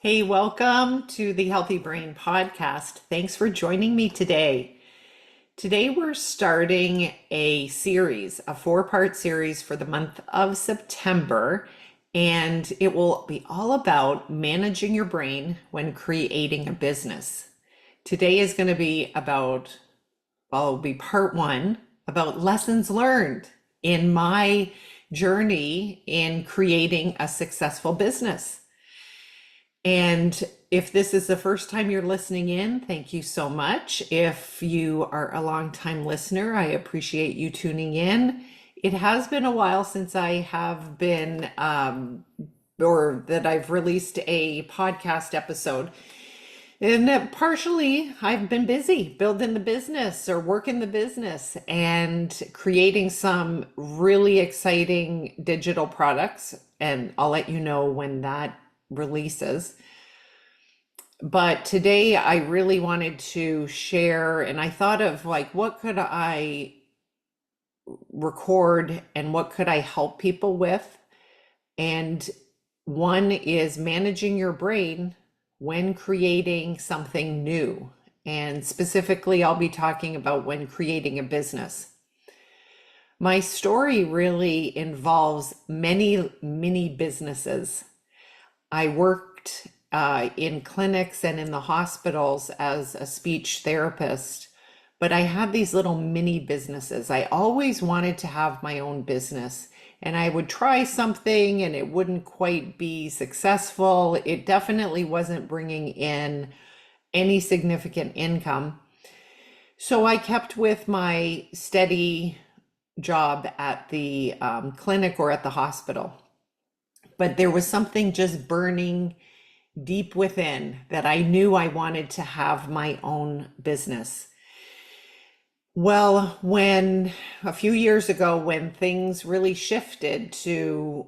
Hey, welcome to the Healthy Brain Podcast. Thanks for joining me today. Today, we're starting a series, a four-part series for the month of September, and it will be all about managing your brain when creating a business. Today is going to be about, well, it'll be part one about lessons learned in my journey in creating a successful business. And if this is the first time you're listening in, thank you so much. If you are a longtime listener, I appreciate you tuning in. It has been a while since I have been, or that I've released a podcast episode. And partially, I've been busy building the business or working the business and creating some really exciting digital products. And I'll let you know when that releases. But today I really wanted to share, and I thought of like, what could I record and what could I help people with? And one is managing your brain when creating something new. And specifically, I'll be talking about when creating a business. My story really involves many, many businesses. I worked in clinics and in the hospitals as a speech therapist, but I had these little mini businesses. I always wanted to have my own business, and I would try something and it wouldn't quite be successful. It definitely wasn't bringing in any significant income. So I kept with my steady job at the clinic or at the hospital. But there was something just burning deep within that I knew I wanted to have my own business. Well, when a few years ago, when things really shifted to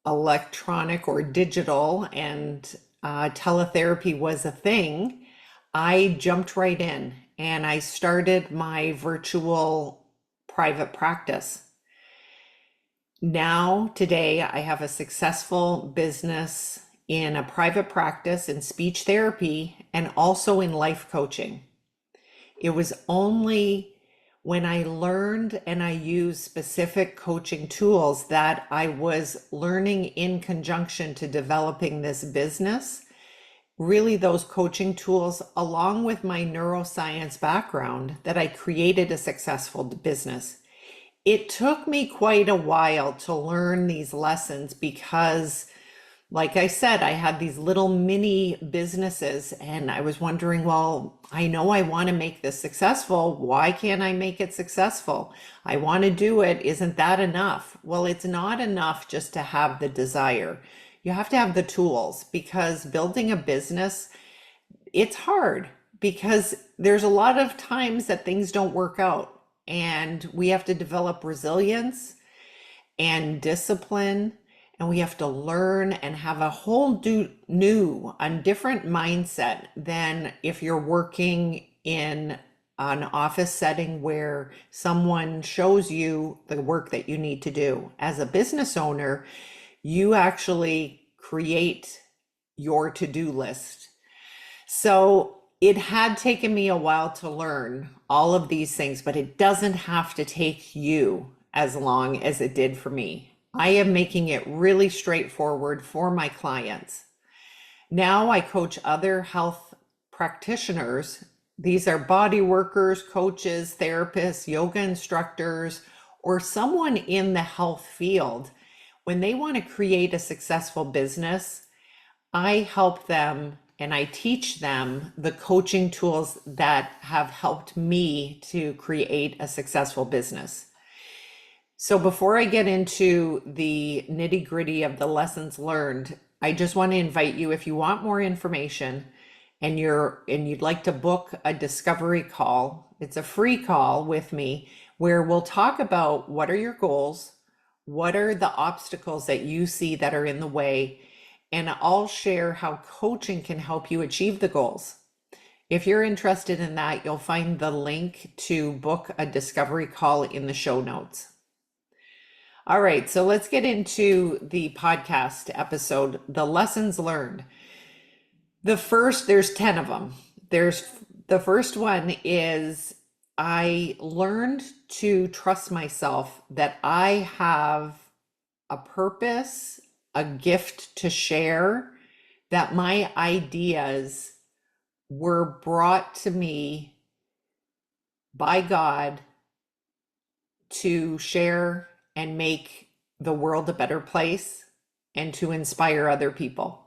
electronic or digital and teletherapy was a thing, I jumped right in and I started my virtual private practice. Now, today, I have a successful business in a private practice in speech therapy and also in life coaching. It was only when I learned and I used specific coaching tools that I was learning in conjunction to developing this business. Really, those coaching tools, along with my neuroscience background, that I created a successful business. It took me quite a while to learn these lessons because, like I said, I had these little mini businesses and I was wondering, well, I know I want to make this successful. Why can't I make it successful? I want to do it. Isn't that enough? Well, it's not enough just to have the desire. You have to have the tools because building a business, it's hard because there's a lot of times that things don't work out. And we have to develop resilience and discipline, and we have to learn and have a whole new and different mindset than if you're working in an office setting where someone shows you the work that you need to do. As a business owner, you actually create your to-do list. So it had taken me a while to learn all of these things, but it doesn't have to take you as long as it did for me. I am making it really straightforward for my clients. Now I coach other health practitioners. These are body workers, coaches, therapists, yoga instructors, or someone in the health field. When they want to create a successful business, I help them and I teach them the coaching tools that have helped me to create a successful business. So before I get into the nitty-gritty of the lessons learned, I just want to invite you, if you want more information and you'd like to book a discovery call, it's a free call with me where we'll talk about what are your goals, what are the obstacles that you see that are in the way, and I'll share how coaching can help you achieve the goals. If you're interested in that, you'll find the link to book a discovery call in the show notes. All right, so let's get into the podcast episode, The Lessons Learned. There's 10 of them. There's the first one is I learned to trust myself that I have a purpose, a gift to share, that my ideas were brought to me by God to share and make the world a better place and to inspire other people.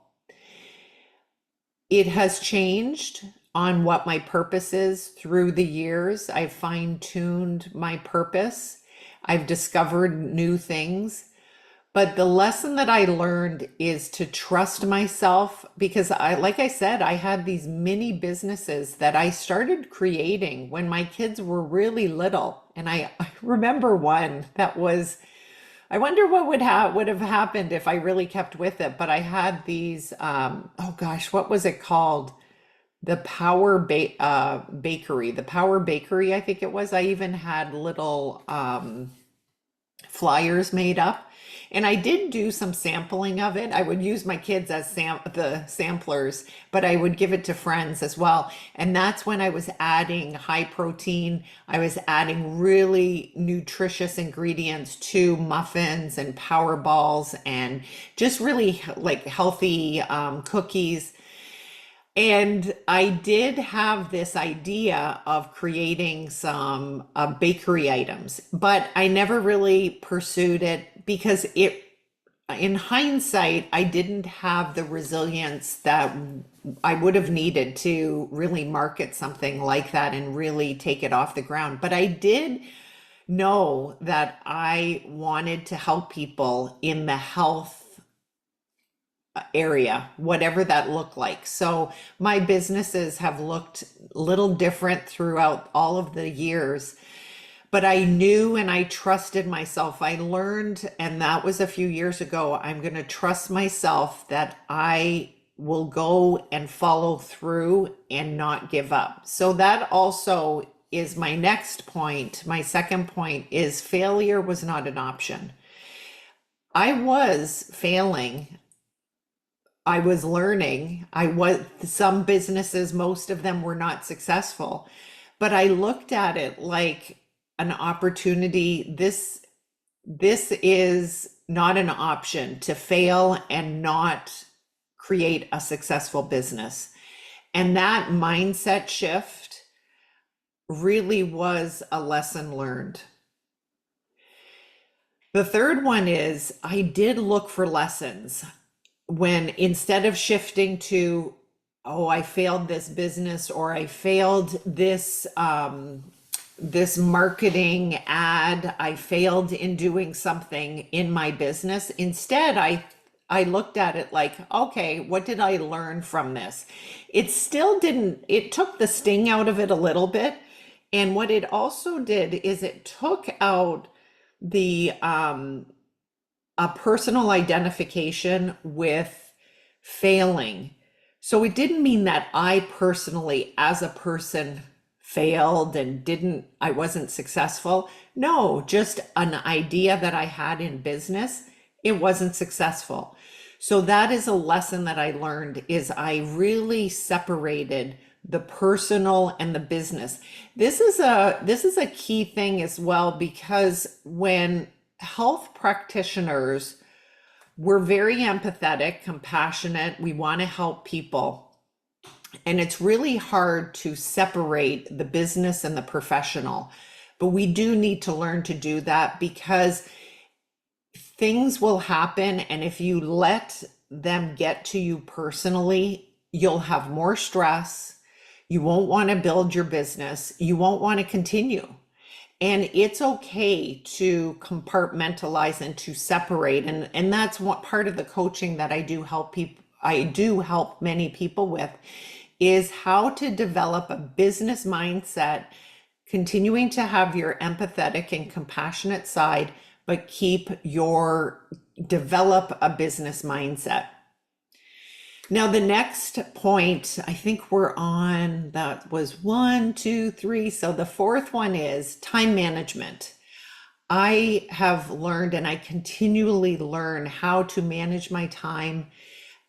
It has changed on what my purpose is through the years. I've fine-tuned my purpose. I've discovered new things. But the lesson that I learned is to trust myself because like I said, I had these mini businesses that I started creating when my kids were really little. And I remember one that was, I wonder what would have happened if I really kept with it. But I had these, oh gosh, what was it called? The Bakery, the Power Bakery, I think it was. I even had little flyers made up. And I did do some sampling of it. I would use my kids as the samplers, but I would give it to friends as well. And that's when I was adding high protein. I was adding really nutritious ingredients to muffins and power balls and just really like healthy cookies. And I did have this idea of creating some bakery items, but I never really pursued it because in hindsight, I didn't have the resilience that I would have needed to really market something like that and really take it off the ground. But I did know that I wanted to help people in the health area, whatever that looked like. So my businesses have looked a little different throughout all of the years, but I knew and I trusted myself. I learned, and that was a few years ago, I'm going to trust myself that I will go and follow through and not give up. So that also is my next point. My second point is failure was not an option. I was failing. I was learning. Some businesses, most of them were not successful, but I looked at it like an opportunity. This is not an option to fail and not create a successful business. And that mindset shift really was a lesson learned. The third one is I did look for lessons when instead of shifting to, oh, I failed this business or I failed this marketing ad, I failed in doing something in my business. Instead, I looked at it like, okay, what did I learn from this? It still didn't, it took the sting out of it a little bit. And what it also did is it took out the a personal identification with failing. So it didn't mean that I personally, as a person, failed and I wasn't successful. No, just an idea that I had in business, it wasn't successful. So that is a lesson that I learned is I really separated the personal and the business. This is a key thing as well because when health practitioners, we're very empathetic, compassionate, we want to help people. And it's really hard to separate the business and the professional. But we do need to learn to do that because things will happen. And if you let them get to you personally, you'll have more stress. You won't want to build your business. You won't want to continue. And it's okay to compartmentalize and to separate. And that's what part of the coaching that I do help many people with is how to develop a business mindset, continuing to have your empathetic and compassionate side, but develop a business mindset. Now, the next point, I think that was 1, 2, 3. So the fourth one is time management. I have learned and I continually learn how to manage my time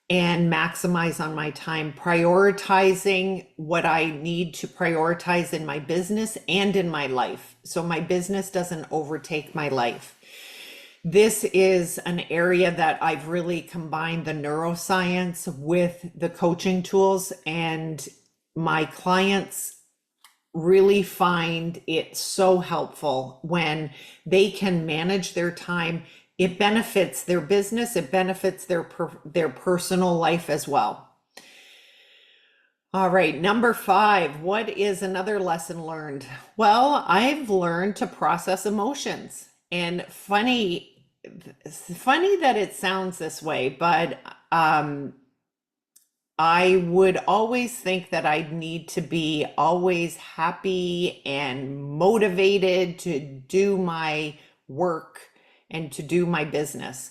and maximize on my time, prioritizing what I need to prioritize in my business and in my life. So my business doesn't overtake my life. This is an area that I've really combined the neuroscience with the coaching tools, and my clients really find it so helpful when they can manage their time. It benefits their business, it benefits their personal life as well. All right, number 5, what is another lesson learned? Well, I've learned to process emotions. And funny that it sounds this way, but I would always think that I'd need to be always happy and motivated to do my work and to do my business.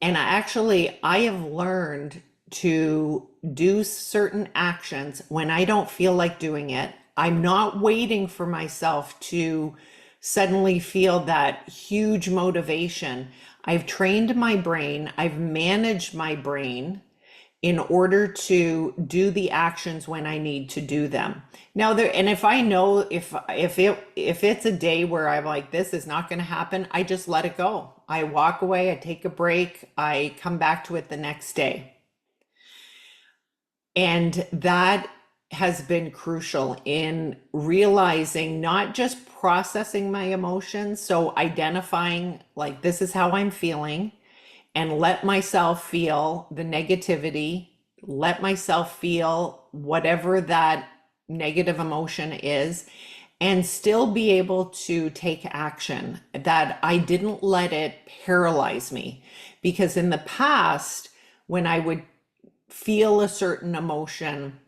And I have learned to do certain actions when I don't feel like doing it. I'm not waiting for myself to suddenly feel that huge motivation. I've trained my brain, I've managed my brain in order to do the actions when I need to do them. Now there, and if I know if it's a day where I'm like, this is not going to happen, I just let it go. I walk away, I take a break, I come back to it the next day. And that has been crucial in realizing, not just processing my emotions, so identifying like this is how I'm feeling, and let myself feel the negativity, let myself feel whatever that negative emotion is, and still be able to take action, that I didn't let it paralyze me. Because in the past, when I would feel a certain emotion,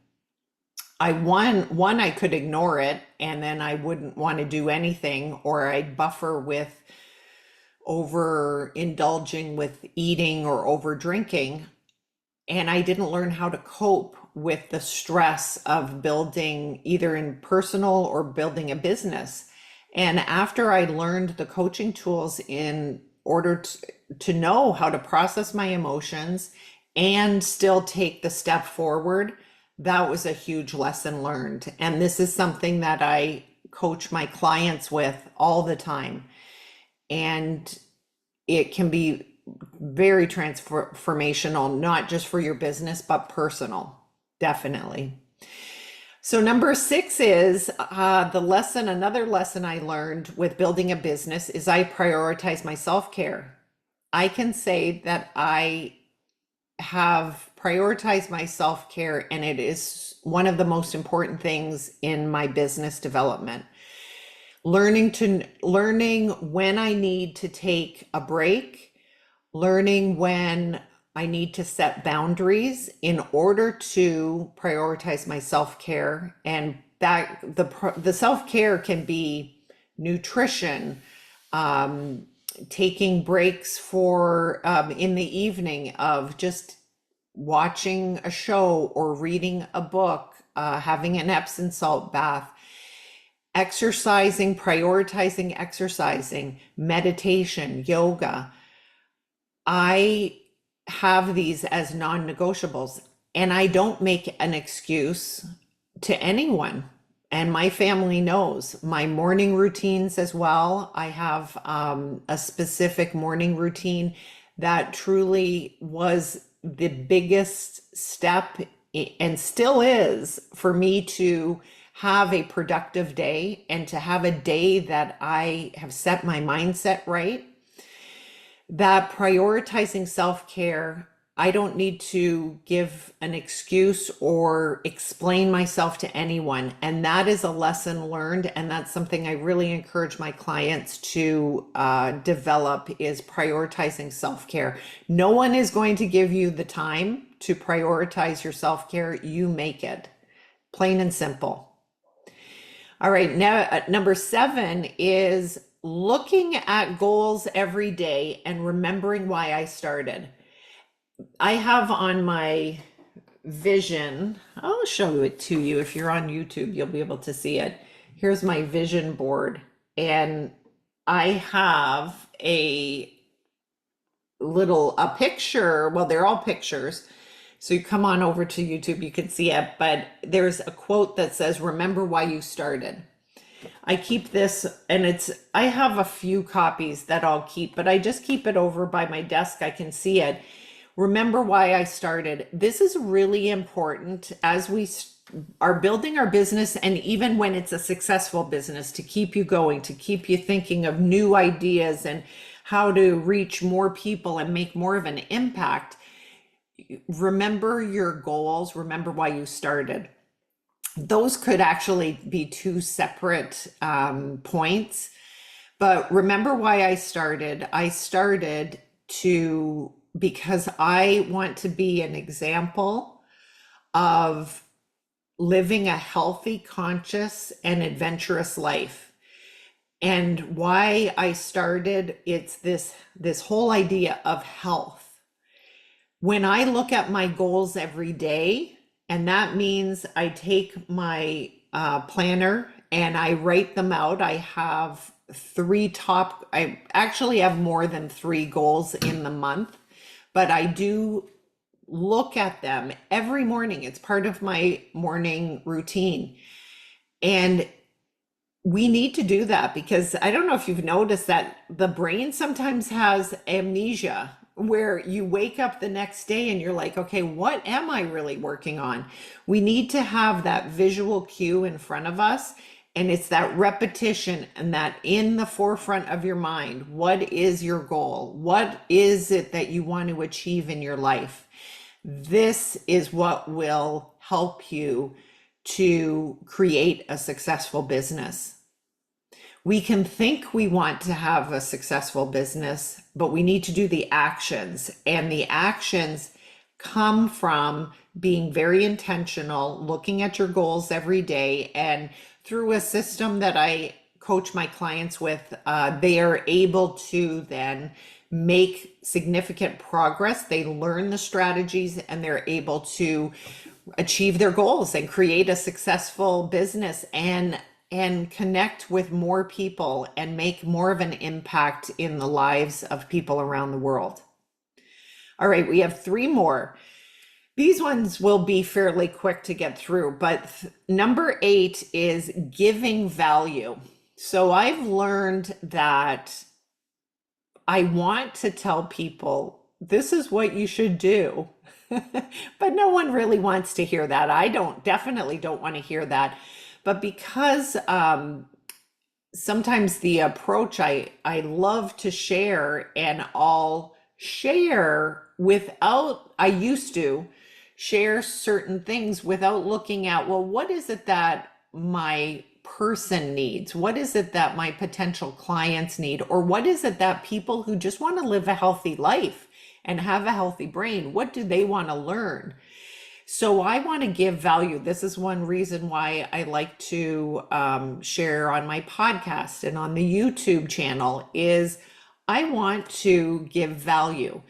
I could ignore it and then I wouldn't want to do anything, or I'd buffer with over indulging with eating or over drinking. And I didn't learn how to cope with the stress of building, either in personal or building a business. And after I learned the coaching tools in order to know how to process my emotions and still take the step forward, that was a huge lesson learned. And this is something that I coach my clients with all the time. And it can be very transformational, not just for your business, but personal, definitely. So number 6 is another lesson I learned with building a business is I prioritize my self-care. I can say that I have prioritized my self-care, and it is one of the most important things in my business development. Learning when I need to take a break, learning when I need to set boundaries in order to prioritize my self-care. And that the self-care can be nutrition, taking breaks for in the evening of just watching a show or reading a book, having an Epsom salt bath, exercising, prioritizing exercising, meditation, yoga. I have these as non-negotiables, and I don't make an excuse to anyone. And my family knows my morning routines as well. I have a specific morning routine that truly was the biggest step, and still is, for me to have a productive day and to have a day that I have set my mindset right. That prioritizing self-care, I don't need to give an excuse or explain myself to anyone. And that is a lesson learned. And that's something I really encourage my clients to develop, is prioritizing self-care. No one is going to give you the time to prioritize your self-care. You make it, plain and simple. All right, now number 7 is looking at goals every day and remembering why I started. I have on my vision, I'll show it to you. If you're on YouTube, you'll be able to see it. Here's my vision board. And I have a picture. Well, they're all pictures, So you come on over to YouTube, you can see it, but there's a quote that says, remember why you started. I keep this, and I have a few copies that I'll keep, but I just keep it over by my desk. I can see it. Remember why I started. This is really important as we are building our business, and even when it's a successful business, to keep you going, to keep you thinking of new ideas and how to reach more people and make more of an impact. Remember your goals, remember why you started. Those could actually be two separate points. But remember why I started. I started because I want to be an example of living a healthy, conscious, and adventurous life. And why I started, it's this whole idea of health. When I look at my goals every day, and that means I take my planner and I write them out. I have I actually have more than 3 goals in the month, but I do look at them every morning. It's part of my morning routine. And we need to do that because I don't know if you've noticed that the brain sometimes has amnesia, where you wake up the next day and you're like, okay, what am I really working on? We need to have that visual cue in front of us. And it's that repetition and that in the forefront of your mind. What is your goal? What is it that you want to achieve in your life? This is what will help you to create a successful business. We can think we want to have a successful business, but we need to do the actions. And the actions come from being very intentional, looking at your goals every day. And through a system that I coach my clients with, they are able to then make significant progress. They learn the strategies and they're able to achieve their goals and create a successful business and connect with more people and make more of an impact in the lives of people around the world. All right, we have 3 more. These ones will be fairly quick to get through, but number 8 is giving value. So I've learned that I want to tell people this is what you should do, but no one really wants to hear that. I definitely don't want to hear that. But because sometimes the approach I love to share, and I'll share without, I used to share certain things without looking at, well, what is it that my person needs? What is it that my potential clients need? Or what is it that people who just want to live a healthy life and have a healthy brain, what do they want to learn? So I want to give value. This is one reason why I like to share on my podcast and on the YouTube channel, is I want to give value.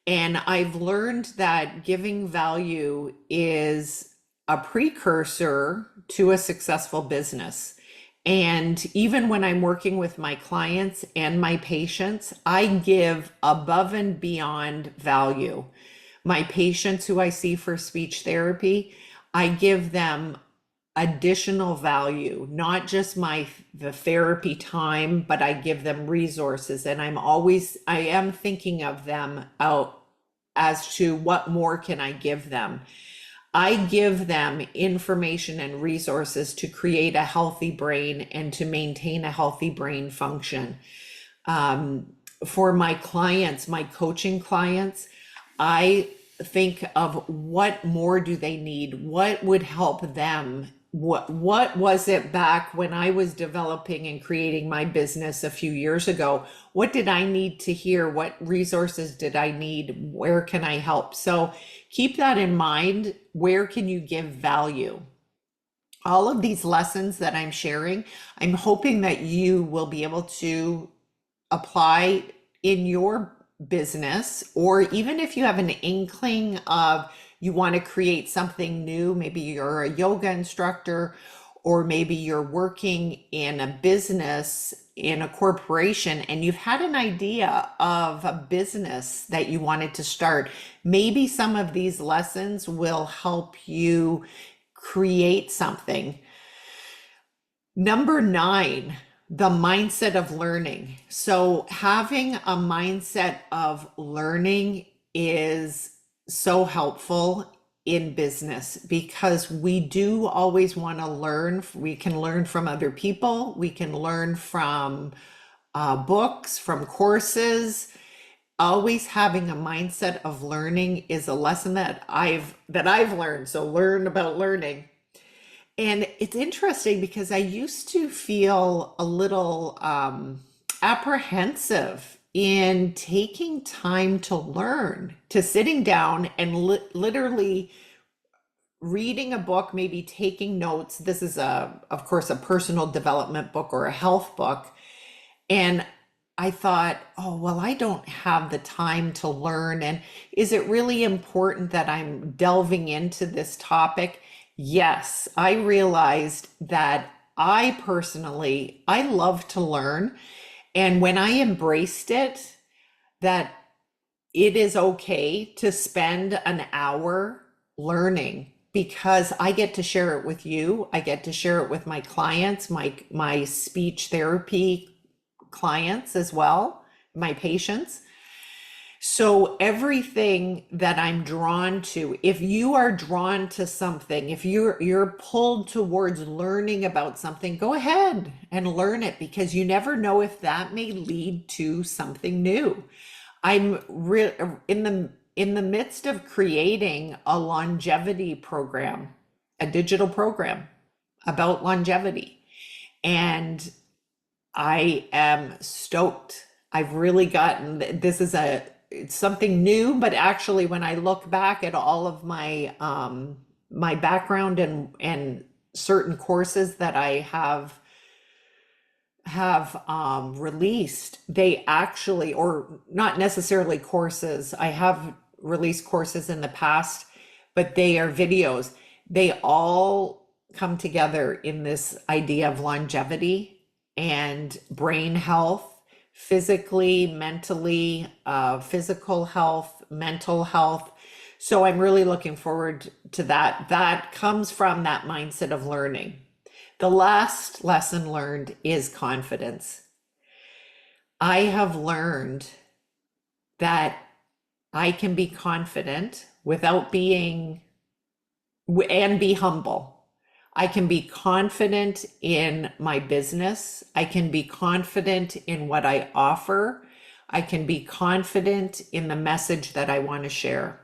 And I've learned that giving value is a precursor to a successful business. And even when I'm working with my clients and my patients, I give above and beyond value. My patients who I see for speech therapy, I give them additional value, not just the therapy time, but I give them resources. And I am thinking of them out as to what more can I give them. I give them information and resources to create a healthy brain and to maintain a healthy brain function. For my clients, my coaching clients, I think of what more do they need? What would help them? What was it back when I was developing and creating my business a few years ago? What did I need to hear? What resources did I need? Where can I help? So keep that in mind. Where can you give value? All of these lessons that I'm sharing, I'm hoping that you will be able to apply in your business, or even if you have an inkling of you want to create something new, maybe you're a yoga instructor, or maybe you're working in a business, in a corporation, and you've had an idea of a business that you wanted to start. Maybe some of these lessons will help you create something. Number 9, the mindset of learning. So having a mindset of learning is so helpful in business because we do always want to learn. We can learn from other people. We can learn from books, from courses. Always having a mindset of learning is a lesson that I've learned. So learn about learning. And it's interesting because I used to feel a little apprehensive in taking time to learn, to sitting down and literally reading a book, maybe taking notes. This is of course, a personal development book or a health book. And I thought, oh, well, I don't have the time to learn. And is it really important that I'm delving into this topic? Yes, I realized that I personally, I love to learn. And when I embraced it, that it is okay to spend an hour learning because I get to share it with you. I get to share it with my clients, my speech therapy clients as well, my patients. So everything that I'm drawn to, if you are drawn to something, if you're pulled towards learning about something, go ahead and learn it because you never know if that may lead to something new. I'm in the midst of creating a longevity program, a digital program about longevity. And I am stoked. I've really gotten, this is it's something new, but actually when I look back at all of my my background and certain courses that I have released, they actually, or not necessarily courses, I have released courses in the past, but they are videos. They all come together in this idea of longevity and brain health, physically, mentally, physical health, mental health. So I'm really looking forward to that. That comes from that mindset of learning. The last lesson learned is confidence. I have learned that I can be confident without being, and be humble. I can be confident in my business. I can be confident in what I offer. I can be confident in the message that I want to share.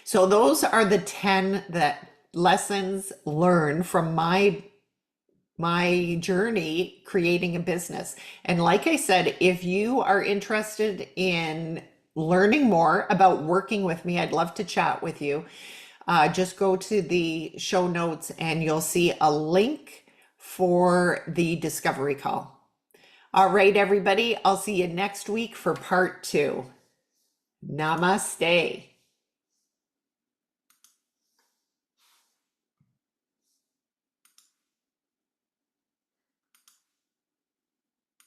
So those are the 10 that lessons learned from my journey creating a business. And like I said, if you are interested in learning more about working with me, I'd love to chat with you. Just go to the show notes and you'll see a link for the discovery call. All right, everybody, I'll see you next week for part 2. Namaste.